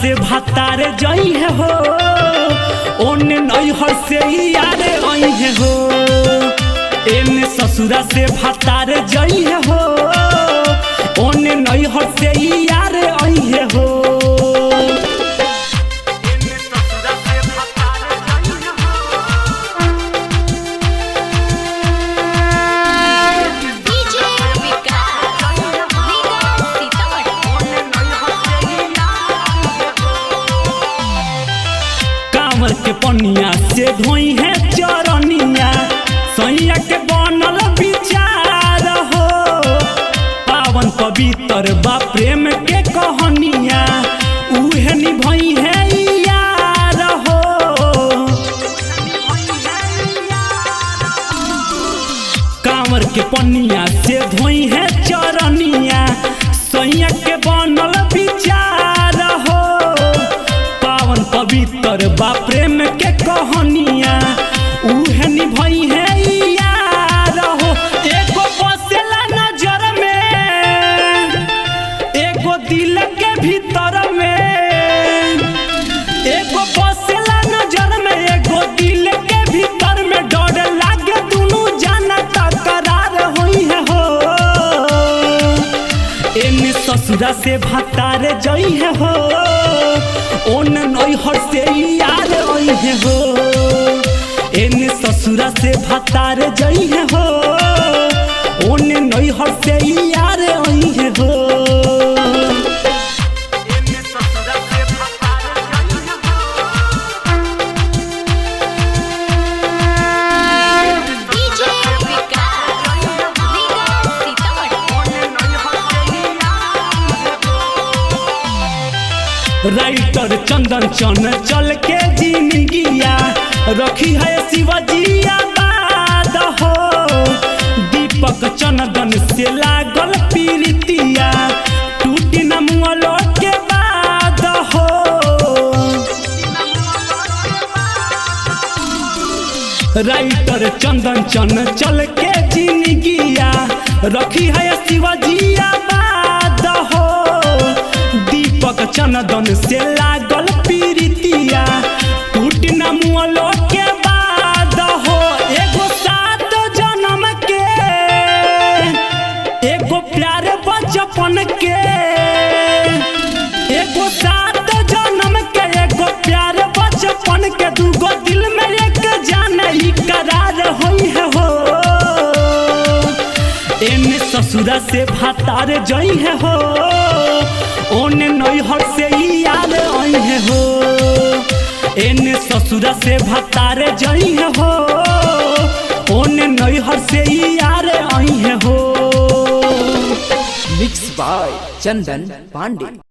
से भातार जई है हो, ओने नैहर से यार आई है हो। एने ससुरा से भातार जई है हो, ओने नैहर से यार आई है हो। कांवर के पनिया से धोई है चरनिया, सैया के बनल विचार हो। पावन पवित्र बा प्रेम के कहानिया, उहे निभई है यार हो। कांवर के पनिया से धोई है चरनिया, सैया के बनल विचार हो। पावन पवित्र बा प्रेम के कहानिया, उहे निभई है यार हो। एगो बसेला नजर में, एगो दिल के भीतर में। एगो बसेला नजर में, एगो दिल के भीतर में। डर लागे दुनू जाना तकरार होई है हो। एने ससुरा से भातार जई है हो, ओने नैहर से यार आई है हो। एने ससुरा से भातार जई है हो, ओने नैहर से यार आई है हो। राइटर चंदन चन चल के जिंदगिया, रखी है शिवजिया बाद हो। दीपक चंदन से लागल पीरितिया, टूटी न मुअलो के बाद हो। राइटर चंदन चन चल के जिंदगिया, रखी है शिवजिया बाद हो। दीपक चंदन से लागल पीरितिया, टूट न मुअलो के बाद हो। एगो 7 जन्म के, एगो प्यार बचपन के। एगो 7 जन्म के, एगो प्यार बचपन के। दूगो दिल में एक जान ही करार होई है हो। एने ससुरा से भातार जई है हो, ओने नैहर से यार आई है हो। एने ससुरा से भातार जई है हो, ओने नैहर से यार आई है हो। Mix by Chandan Pandey.